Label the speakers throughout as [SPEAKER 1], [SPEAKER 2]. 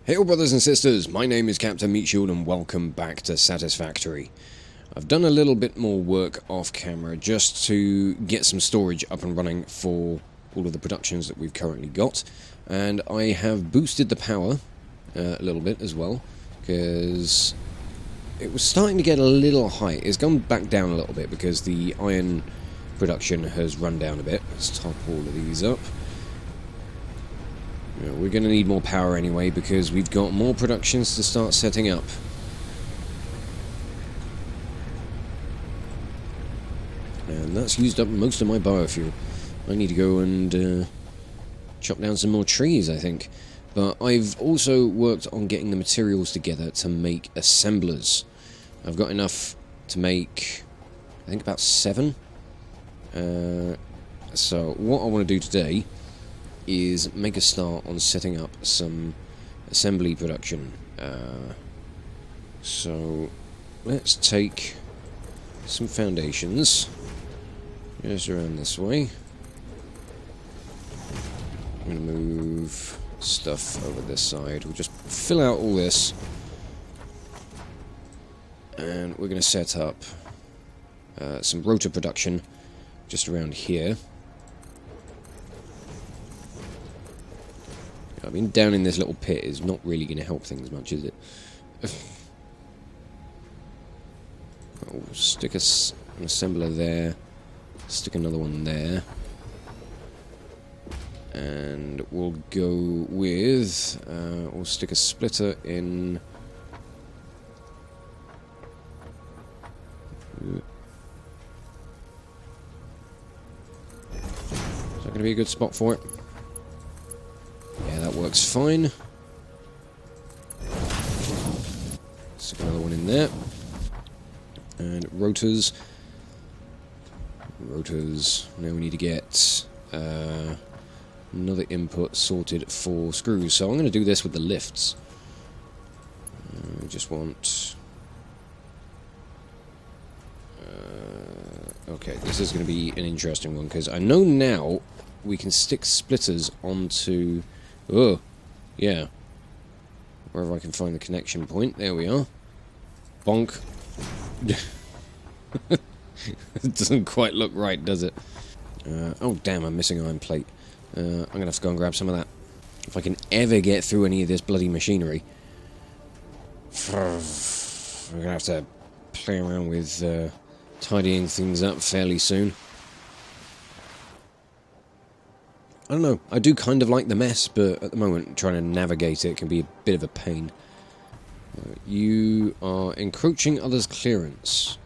[SPEAKER 1] Hey brothers and sisters, my name is Captain Meatshield and welcome back to Satisfactory. I've done a little bit more work off camera just to get some storage up and running for all of the productions that we've currently got, and I have boosted the power a little bit as well, because it was starting to get a little high. It's gone back down a little bit because the iron production has run down a bit. Let's top all of these up. Yeah, we're going to need more power anyway because we've got more productions to start setting up. And that's used up most of my biofuel. I need to go and chop down some more trees, I think. But I've also worked on getting the materials together to make assemblers. I've got enough to make, I think, about 7. So what I want to do today is make a start on setting up some assembly production. So let's take some foundations just around this way. I'm going to move stuff over this side. We'll just fill out all this, and we're going to set up some rotor production just around here. I mean, down in this little pit is not really going to help things much, is it? We'll stick an assembler there, stick another one there, and we'll go with, we'll stick a splitter in. Is that going to be a good spot for it? Yeah, that works fine. Stick another one in there. And rotors. Now we need to get another input sorted for screws. So I'm going to do this with the lifts. We just want... okay, this is going to be an interesting one, because I know now we can stick splitters onto... oh, yeah. Wherever I can find the connection point. There we are. Bonk. It doesn't quite look right, does it? Oh, damn, I'm missing iron plate. I'm going to have to go and grab some of that. If I can ever get through any of this bloody machinery. I'm going to have to play around with tidying things up fairly soon. I don't know, I do kind of like the mess, but at the moment trying to navigate it can be a bit of a pain. You are encroaching others' clearance.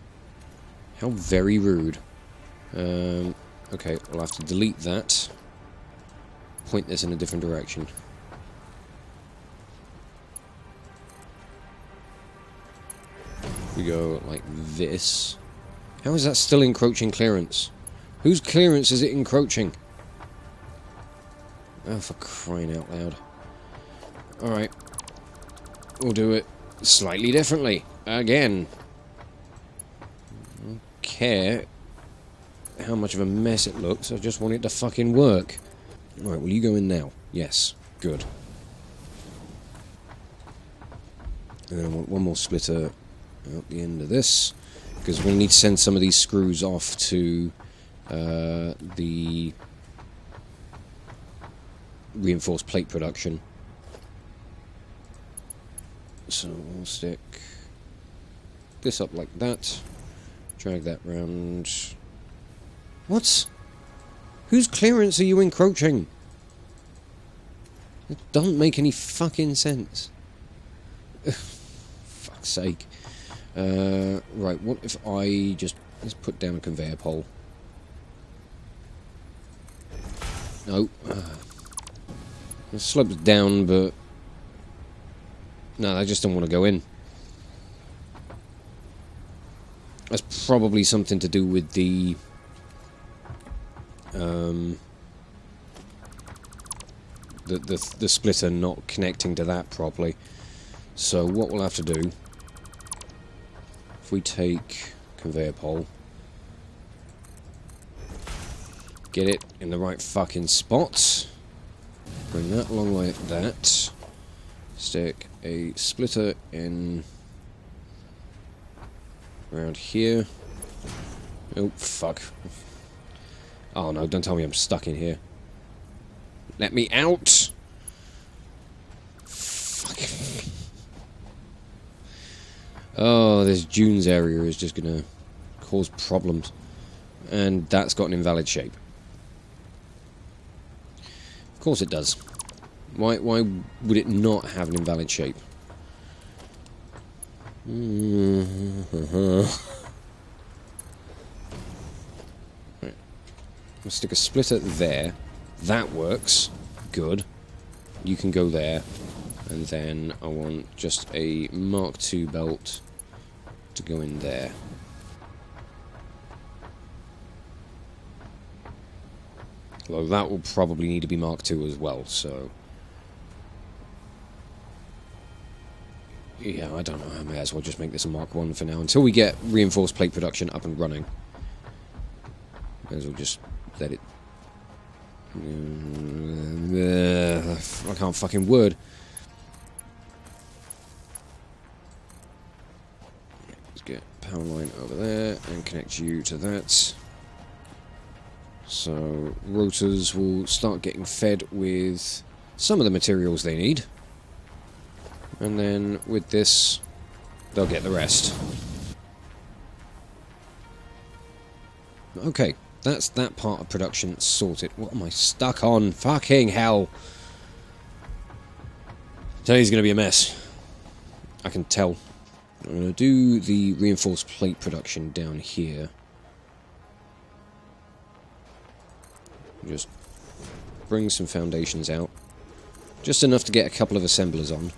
[SPEAKER 1] How very rude. Okay, we'll have to delete that. Point this in a different direction. We go like this. How is that still encroaching clearance? Whose clearance is it encroaching? Oh, for crying out loud. Alright. We'll do it slightly differently. Again. I don't care how much of a mess it looks. I just want it to fucking work. Alright, will you go in now? Yes. Good. And then I want one more splitter out the end of this, because we're going to need to send some of these screws off to the reinforced plate production. So we'll stick this up like that, drag that round. What? Whose clearance are you encroaching? It doesn't make any fucking sense. Fuck's sake. Right, what if I just... let's put down a conveyor pole. No. It slopes down, but... no, I just don't want to go in. That's probably something to do with the... the splitter not connecting to that properly. So what we'll have to do... if we take conveyor pole... get it in the right fucking spot... bring that along like that... Stick a splitter in around here. Oh, fuck. Oh no, don't tell me I'm stuck in here. Let me out! Fuck. Oh, this dunes area is just gonna cause problems. And that's got an invalid shape. Of course it does. Why would it not have an invalid shape? Right. I'll stick a splitter there. That works. Good. You can go there. And then I want just a Mark II belt to go in there. Although that will probably need to be Mark II as well, so... yeah, I don't know, I may as well just make this a Mark I for now, until we get reinforced plate production up and running. May as well just let it... I can't fucking word. Let's get power line over there, and connect you to that. So, rotors will start getting fed with some of the materials they need. And then, with this, they'll get the rest. Okay, that's that part of production sorted. What am I stuck on? Fucking hell! Today's gonna be a mess. I can tell. I'm gonna do the reinforced plate production down here. Just bring some foundations out. Just enough to get a couple of assemblers on.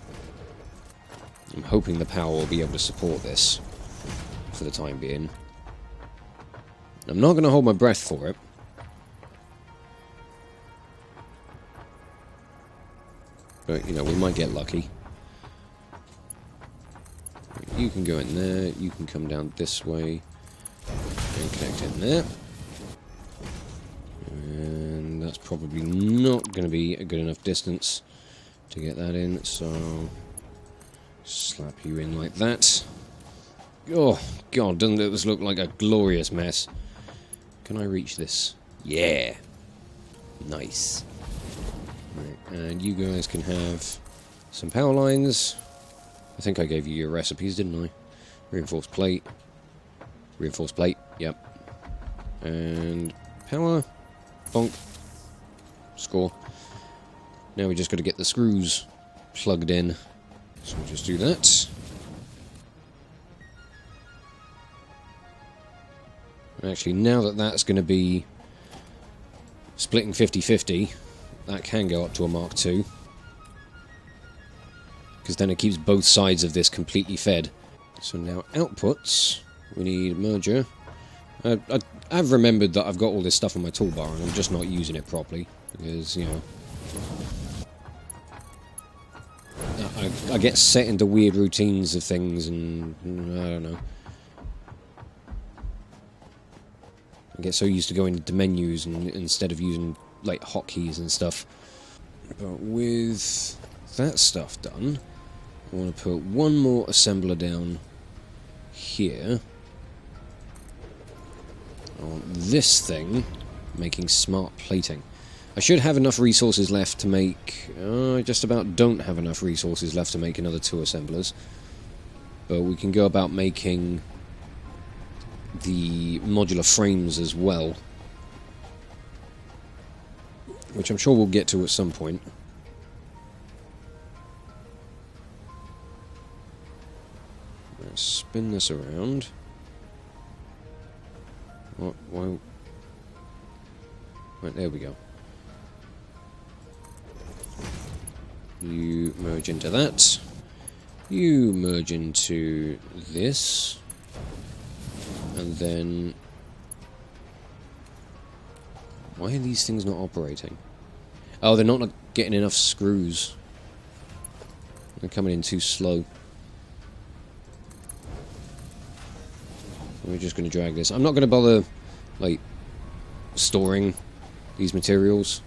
[SPEAKER 1] I'm hoping the power will be able to support this for the time being. I'm not going to hold my breath for it. But, you know, we might get lucky. You can go in there, you can come down this way, and connect in there. And that's probably not going to be a good enough distance to get that in, so slap you in like that. Oh, God, doesn't this look like a glorious mess? Can I reach this? Yeah! Nice. Right, and you guys can have some power lines. I think I gave you your recipes, didn't I? Reinforced plate. Reinforced plate, yep. And power. Bonk. Score. Now we just got to get the screws plugged in. So we'll just do that. Actually, now that that's going to be splitting 50-50, that can go up to a Mark II. Because then it keeps both sides of this completely fed. So now outputs, we need merger. I've remembered that I've got all this stuff on my toolbar and I'm just not using it properly. Because, you know... I get set into weird routines of things and... I don't know. I get so used to going into menus and instead of using, like, hotkeys and stuff. But with that stuff done, I want to put one more assembler down here. On this thing, making smart plating. I should have enough resources left to make... I just about don't have enough resources left to make another 2 assemblers. But we can go about making the modular frames as well. Which I'm sure we'll get to at some point. Let's spin this around. What? Why? Right, there we go. You merge into that. You merge into this. And then... why are these things not operating? Oh, they're not getting enough screws. They're coming in too slow. We're just going to drag this. I'm not going to bother, like, storing these materials.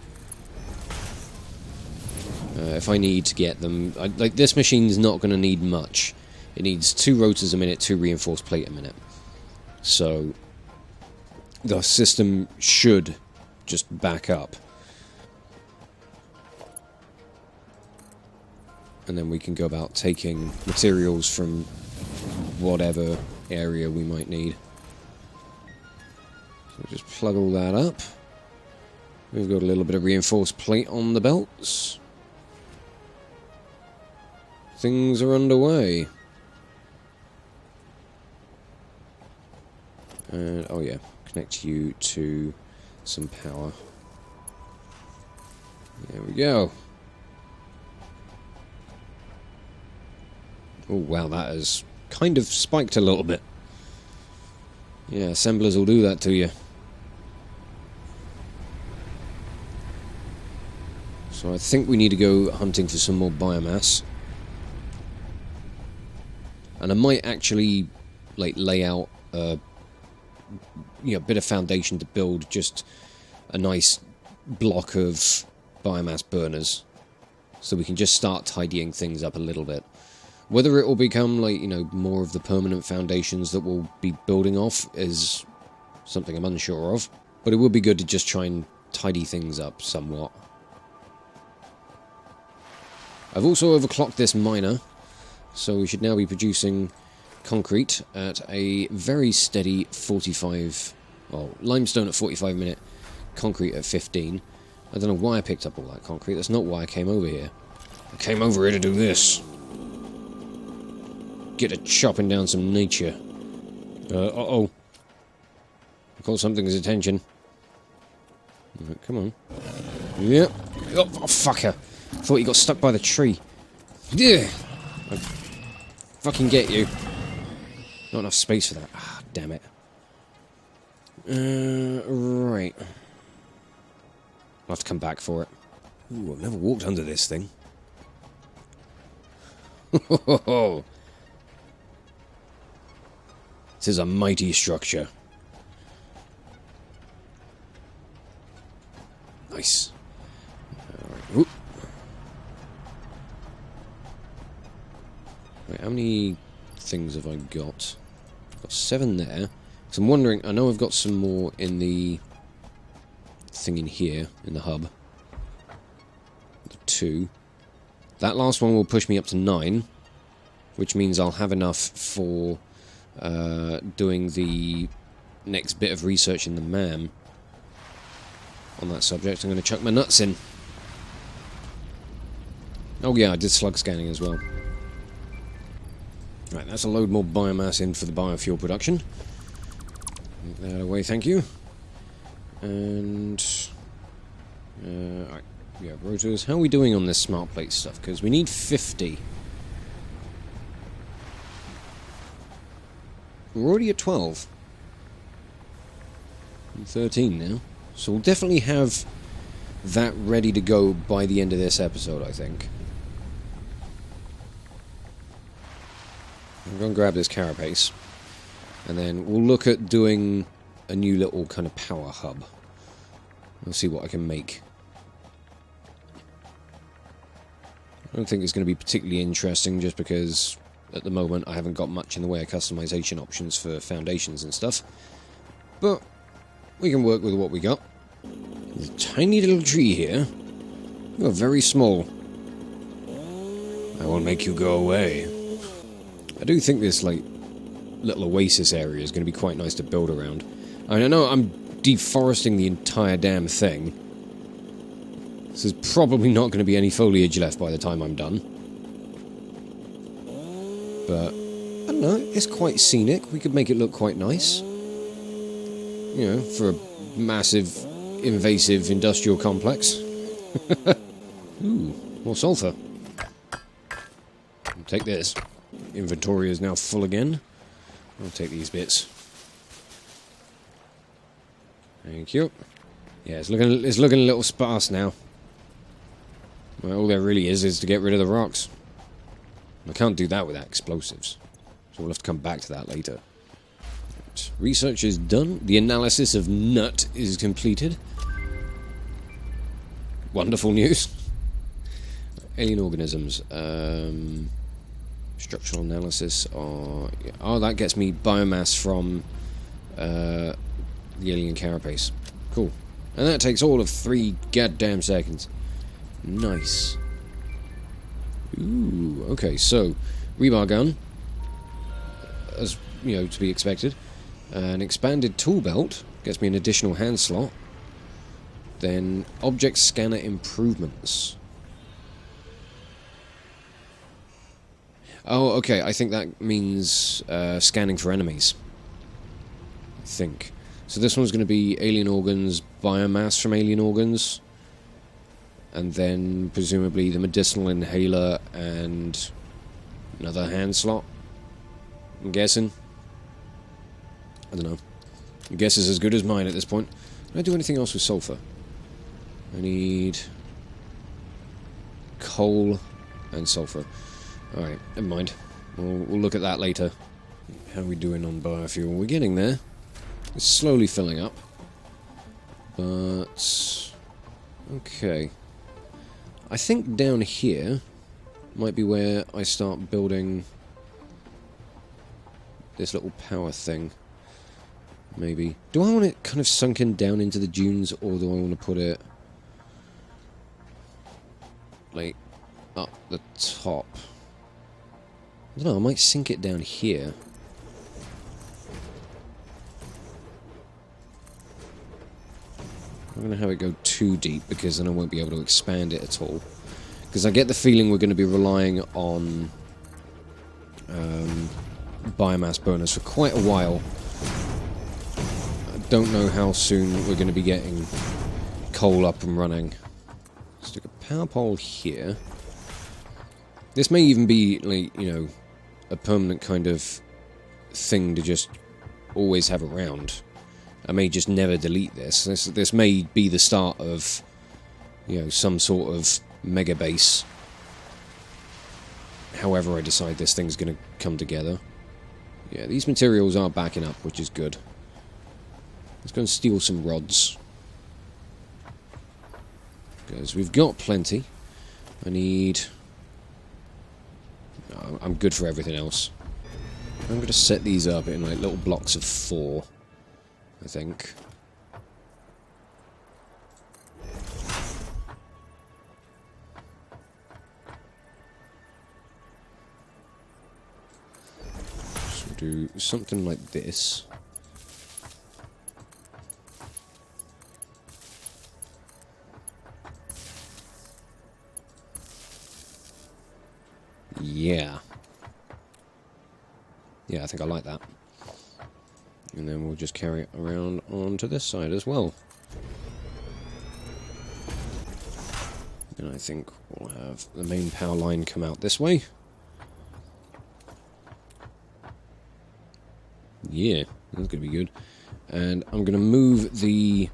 [SPEAKER 1] if I need to get them... like, this machine's not going to need much. It needs 2 rotors a minute, 2 reinforced plate a minute. So, the system should just back up. And then we can go about taking materials from whatever area we might need. So just plug all that up. We've got a little bit of reinforced plate on the belts. Things are underway. And, oh yeah, connect you to some power. There we go. Oh wow, that has kind of spiked a little bit. Yeah, assemblers will do that to you. So I think we need to go hunting for some more biomass. And I might actually like lay out a bit of foundation to build just a nice block of biomass burners, so we can just start tidying things up a little bit. Whether it will become like, you know, more of the permanent foundations that we'll be building off is something I'm unsure of, but it would be good to just try and tidy things up somewhat. I've also overclocked this miner, so we should now be producing concrete at a very steady 45... well, limestone at 45 minute, concrete at 15. I don't know why I picked up all that concrete. That's not why I came over here. I came over here to do this. Get to chopping down some nature. Uh-oh. I caught something's attention. Right, come on. Yep. Oh, fucker. Thought you got stuck by the tree. Yeah. I fucking get you. Not enough space for that. Ah, damn it. Right. I'll have to come back for it. Ooh, I've never walked under this thing. This is a mighty structure. Nice. Alright. Wait, how many things have I got? I've got 7 there. So I'm wondering, I know I've got some more in the thing in here, in the hub. 2. That last one will push me up to 9, which means I'll have enough for doing the next bit of research in the MAM on that subject. I'm going to chuck my nuts in. Oh yeah, I did slug scanning as well. Right, that's a load more biomass in for the biofuel production. Get that away, thank you. And... right, yeah, rotors. How are we doing on this smart plate stuff? Because we need 50. We're already at 12. And 13 now. So we'll definitely have that ready to go by the end of this episode, I think. I'm going to grab this carapace. And then we'll look at doing a new little kind of power hub. I'll see what I can make. I don't think it's going to be particularly interesting just because at the moment I haven't got much in the way of customization options for foundations and stuff. But we can work with what we got. There's a tiny little tree here. You're very small. I will make you go away. I do think this like little oasis area is going to be quite nice to build around. I mean, I know I'm deforesting the entire damn thing. So there's probably not going to be any foliage left by the time I'm done. But, I don't know, it's quite scenic. We could make it look quite nice. You know, for a massive, invasive industrial complex. Ooh, more sulfur. I'll take this. Inventory is now full again. I'll take these bits. Thank you. Yeah, it's looking a little sparse now. Well, all there really is to get rid of the rocks. I can't do that without explosives. So we'll have to come back to that later. Right. Research is done. The analysis of nut is completed. Wonderful news. Alien organisms. Structural analysis. Oh, that gets me biomass from the alien carapace. Cool. And that takes all of 3 goddamn seconds. Nice. Ooh, okay, so rebar gun, as you know, to be expected. An expanded tool belt gets me an additional hand slot. Then object scanner improvements. Oh, okay, I think that means scanning for enemies. I think. So this one's going to be alien organs, biomass from alien organs, and then presumably the medicinal inhaler and another hand slot, I'm guessing. I don't know. Your guess is as good as mine at this point. Can I do anything else with sulfur? I need coal and sulfur. Alright, never mind. We'll look at that later. How are we doing on biofuel? We're getting there. It's slowly filling up. But... okay. I think down here might be where I start building this little power thing. Maybe. Do I want it kind of sunken down into the dunes, or do I want to put it like up the top? I don't know, I might sink it down here. I'm going to have it go too deep, because then I won't be able to expand it at all. Because I get the feeling we're going to be relying on biomass bonus for quite a while. I don't know how soon we're going to be getting coal up and running. Let's stick a power pole here. This may even be, like, you know, a permanent kind of thing to just always have around. I may just never delete this. This may be the start of, you know, some sort of mega base. However I decide this thing's going to come together. Yeah, these materials are backing up, which is good. Let's go and steal some rods. Because we've got plenty. I need... no, I'm good for everything else. I'm going to set these up in like little blocks of 4. I think. So do something like this. Yeah. Yeah, I think I like that. And then we'll just carry it around onto this side as well. And I think we'll have the main power line come out this way. Yeah, that's going to be good. And I'm going to move the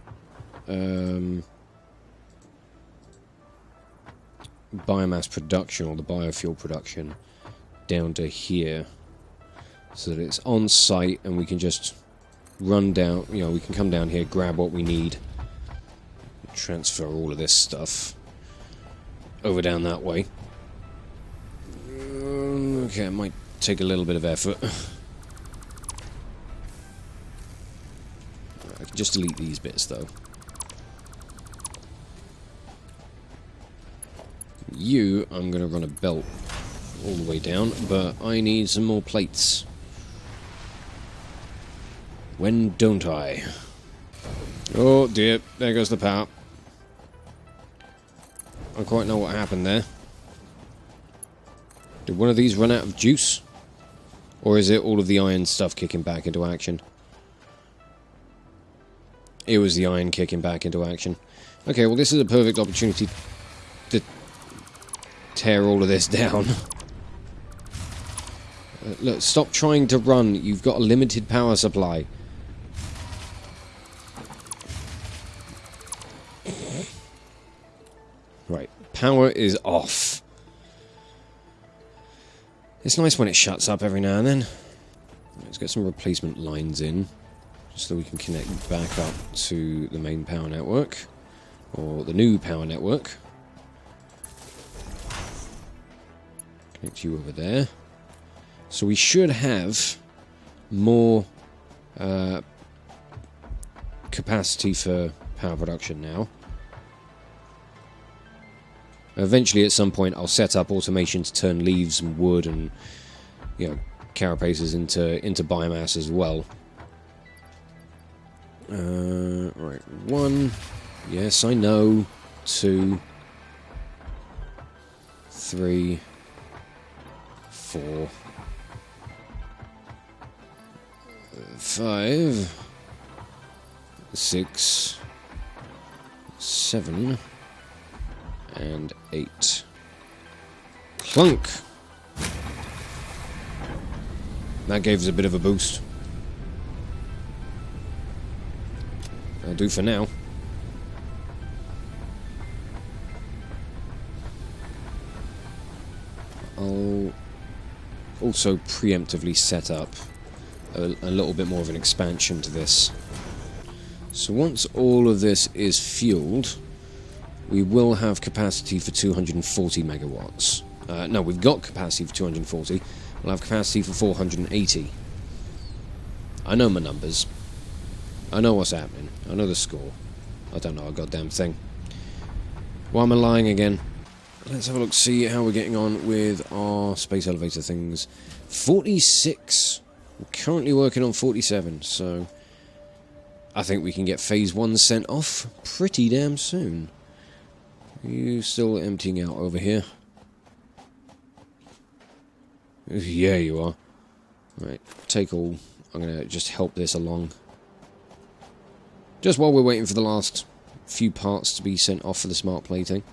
[SPEAKER 1] biomass production, or the biofuel production, down to here. So that it's on site and we can just run down, you know, we can come down here, grab what we need, transfer all of this stuff over down that way. Okay, it might take a little bit of effort. I can just delete these bits though. You, I'm going to run a belt all the way down, but I need some more plates. When don't I? Oh dear, there goes the power. I don't quite know what happened there. Did one of these run out of juice? Or is it all of the iron stuff kicking back into action? It was the iron kicking back into action. Okay, well this is a perfect opportunity to tear all of this down. Look, stop trying to run. You've got a limited power supply. Right, power is off. It's nice when it shuts up every now and then. Let's get some replacement lines in, just so we can connect back up to the main power network, or the new power network. Connect you over there. So we should have more capacity for power production now. Eventually, at some point, I'll set up automation to turn leaves and wood and, you know, carapaces into biomass as well. Right, 1. Yes, I know. 2. 3. 4. 5. 6. 7. And 8. Clunk! That gave us a bit of a boost. That'll do for now. I'll also preemptively set up a little bit more of an expansion to this. So once all of this is fueled, we will have capacity for 240 megawatts. No, we've got capacity for 240. We'll have capacity for 480. I know my numbers. I know what's happening. I know the score. I don't know a goddamn thing. Why am I lying again? Let's have a look, see how we're getting on with our space elevator things. 46. We're currently working on 47, so I think we can get phase 1 sent off pretty damn soon. You still emptying out over here? Yeah, you are. Right, take all. I'm going to just help this along. Just while we're waiting for the last few parts to be sent off for the smart plating.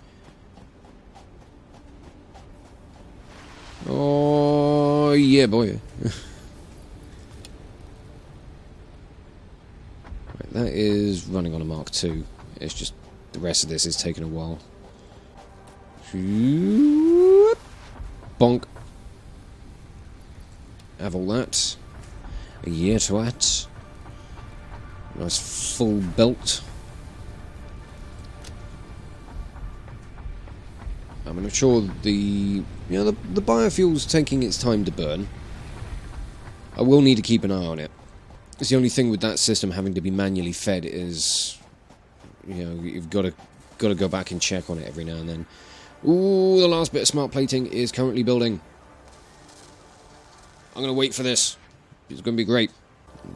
[SPEAKER 1] Oh, yeah, boy. Right, that is running on a Mark II. It's just the rest of this is taking a while. Bonk. Have all that. A year to that. Nice full belt. I mean, I'm sure the biofuel's taking its time to burn. I will need to keep an eye on it. It's the only thing with that system having to be manually fed is, you know, you've got to go back and check on it every now and then. Ooh, the last bit of smart plating is currently building. I'm going to wait for this. It's going to be great.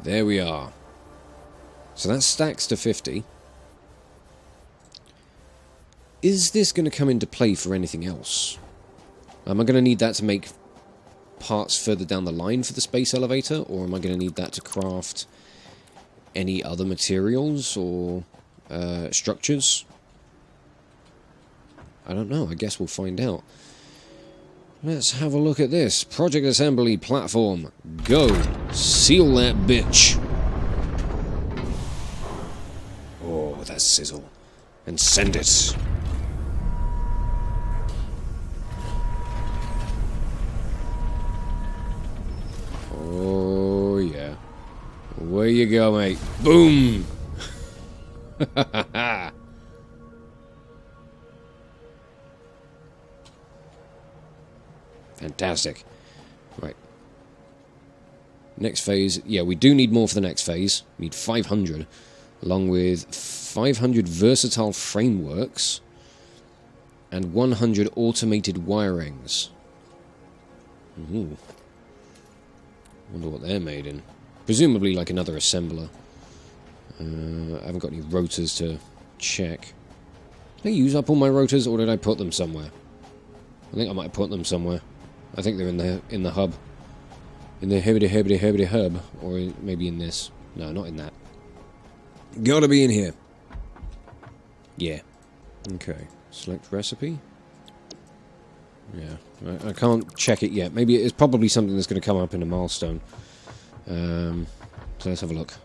[SPEAKER 1] There we are. So that stacks to 50. Is this going to come into play for anything else? Am I going to need that to make parts further down the line for the space elevator? Or am I going to need that to craft any other materials or structures? I don't know. I guess we'll find out. Let's have a look at this. Project Assembly Platform. Go. Seal that bitch. Oh, that sizzle. And send it. Oh, yeah. Where you go, mate. Boom! Fantastic. Right. Next phase. Yeah, we do need more for the next phase. We need 500. Along with 500 versatile frameworks. And 100 automated wirings. Ooh. Wonder what they're made in. Presumably like another assembler. I haven't got any rotors to check. Did I use up all my rotors, or did I put them somewhere? I think I might have put them somewhere. I think they're in the hub. In the hibbity hub. Or maybe in this. No, not in that. Gotta be in here. Yeah. Okay. Select recipe. Yeah. I can't check it yet. Maybe it's probably something that's going to come up in a milestone. So let's have a look.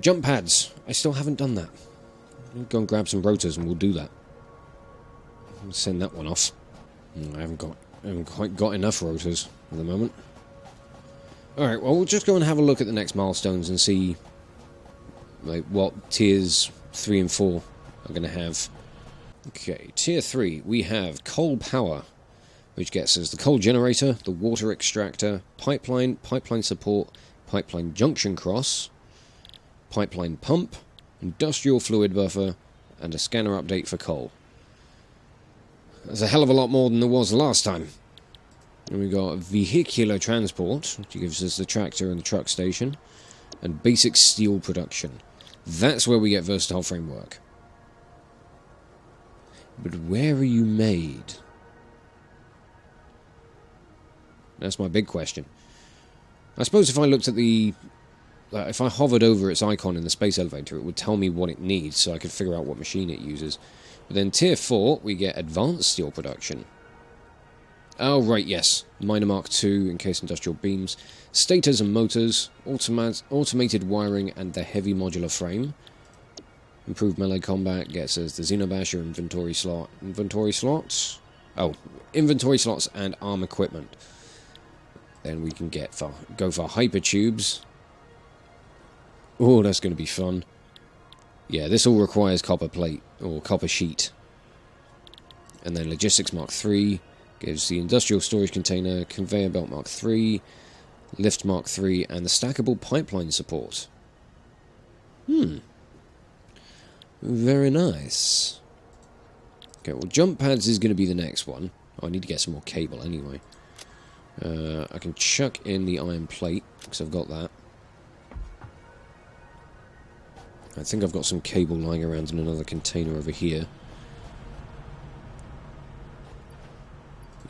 [SPEAKER 1] Jump pads. I still haven't done that. I'll go and grab some rotors and we'll do that. I'll send that one off. I haven't quite got enough rotors at the moment. Alright, well, we'll just go and have a look at the next milestones and see like what tiers 3 and 4 are going to have. Okay, tier 3, we have coal power. which gets us the coal generator, the water extractor, pipeline, pipeline support, pipeline junction cross, pipeline pump, industrial fluid buffer, and a scanner update for coal. That's a hell of a lot more than there was last time. And we've got vehicular transport, which gives us the tractor and the truck station, and basic steel production. That's where we get versatile framework. But where are you made? That's my big question. I suppose if I looked at the... if I hovered over its icon in the space elevator, it would tell me what it needs, so I could figure out what machine it uses. But then Tier 4, we get advanced steel production. Oh, right, yes. Miner Mark II, encased industrial beams, stators and motors, automated wiring, and the heavy modular frame. Improved melee combat gets us the Xenobasher inventory slot. Inventory slots? Oh, inventory slots and arm equipment. Then we can go for hypertubes. Oh, that's going to be fun. Yeah, this all requires copper plate, or copper sheet. And then Logistics Mark III gives the Industrial Storage Container, Conveyor Belt Mark III, Lift Mark III, and the Stackable Pipeline support. Very nice. Okay, well, jump pads is going to be the next one. Oh, I need to get some more cable anyway. I can chuck in the iron plate, because I've got that. I think I've got some cable lying around in another container over here.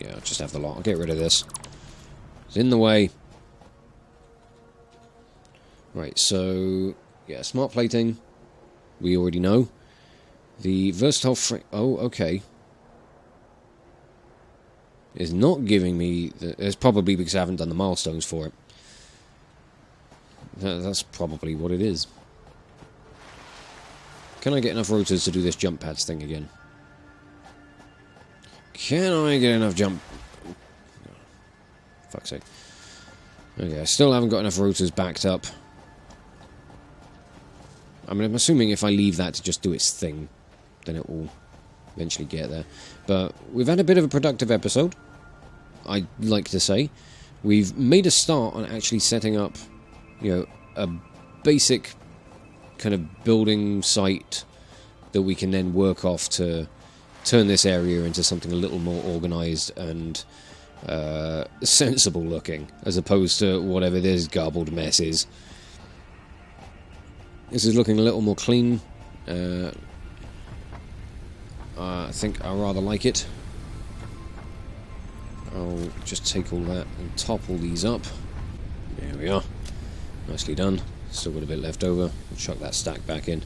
[SPEAKER 1] Yeah, I'll just have the lot. I'll get rid of this. It's in the way. Right, so... yeah, smart plating. We already know. The versatile frame... oh, okay. It's not giving me... it's probably because I haven't done the milestones for it. That's probably what it is. Can I get enough rotors to do this jump pads thing again? Can I get enough jump... fuck's sake. Okay, I still haven't got enough rotors backed up. I mean, I'm assuming if I leave that to just do its thing, then it will eventually get there. But we've had a bit of a productive episode, I'd like to say. We've made a start on actually setting up, you know, a basic kind of building site that we can then work off to turn this area into something a little more organised and sensible looking, as opposed to whatever this garbled mess is. This is looking a little more clean. I think I rather like it. I'll just take all that and top all these up. There we are. Nicely done. Still got a bit left over. I'll chuck that stack back in.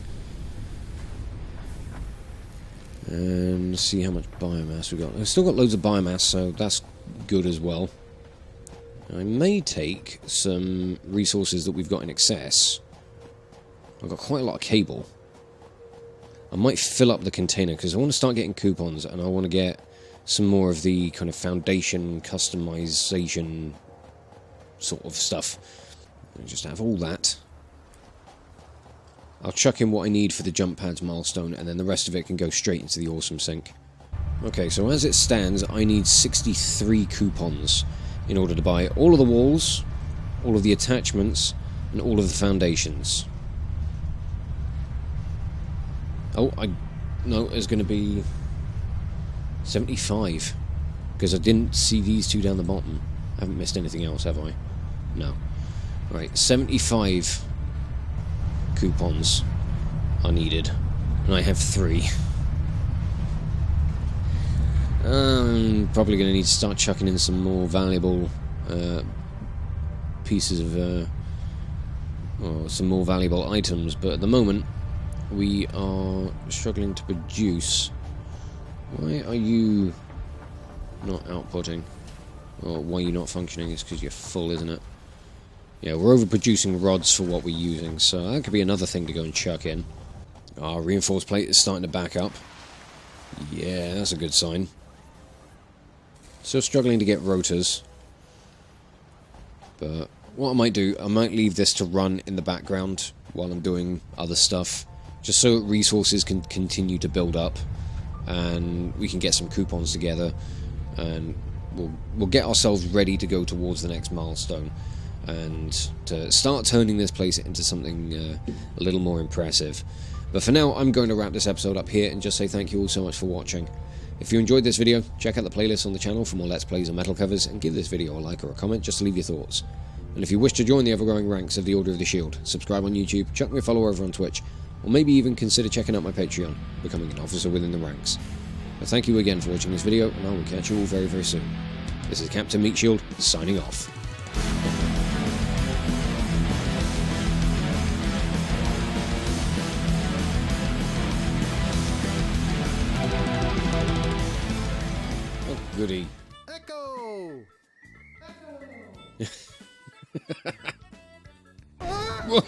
[SPEAKER 1] And see how much biomass we've got. We've still got loads of biomass, so that's good as well. I may take some resources that we've got in excess. I've got quite a lot of cable. I might fill up the container, because I want to start getting coupons, and I want to get some more of the kind of foundation, customization sort of stuff. And just have all that. I'll chuck in what I need for the jump pads milestone, and then the rest of it can go straight into the awesome sink. Okay, so as it stands, I need 63 coupons in order to buy all of the walls, all of the attachments, and all of the foundations. Oh, no, there's going to be 75, because I didn't see these two down the bottom. I haven't missed anything else, have I? No. Right, 75 coupons are needed, and I have 3. I'm probably going to need to start chucking in some more valuable pieces of, or some more valuable items, but at the moment we are struggling to produce. Why are you not outputting? Or why are you not functioning? It's because you're full, isn't it? Yeah, we're overproducing rods for what we're using, so that could be another thing to go and chuck in. Our reinforced plate is starting to back up. Yeah, that's a good sign. Still struggling to get rotors. But what I might do, I might leave this to run in the background while I'm doing other stuff, just so resources can continue to build up, and we can get some coupons together, and we'll get ourselves ready to go towards the next milestone and to start turning this place into something a little more impressive. But for now, I'm going to wrap this episode up here and just say thank you all so much for watching. If you enjoyed this video, check out the playlist on the channel for more Let's Plays and metal covers, and give this video a like or a comment just to leave your thoughts. And if you wish to join the ever-growing ranks of the Order of the Shield, subscribe on YouTube, chuck me a follow over on Twitch, or maybe even consider checking out my Patreon, becoming an officer within the ranks. But thank you again for watching this video, and I will catch you all very, very soon. This is Captain Meatshield, signing off. Oh, goody.
[SPEAKER 2] Echo!
[SPEAKER 1] Echo!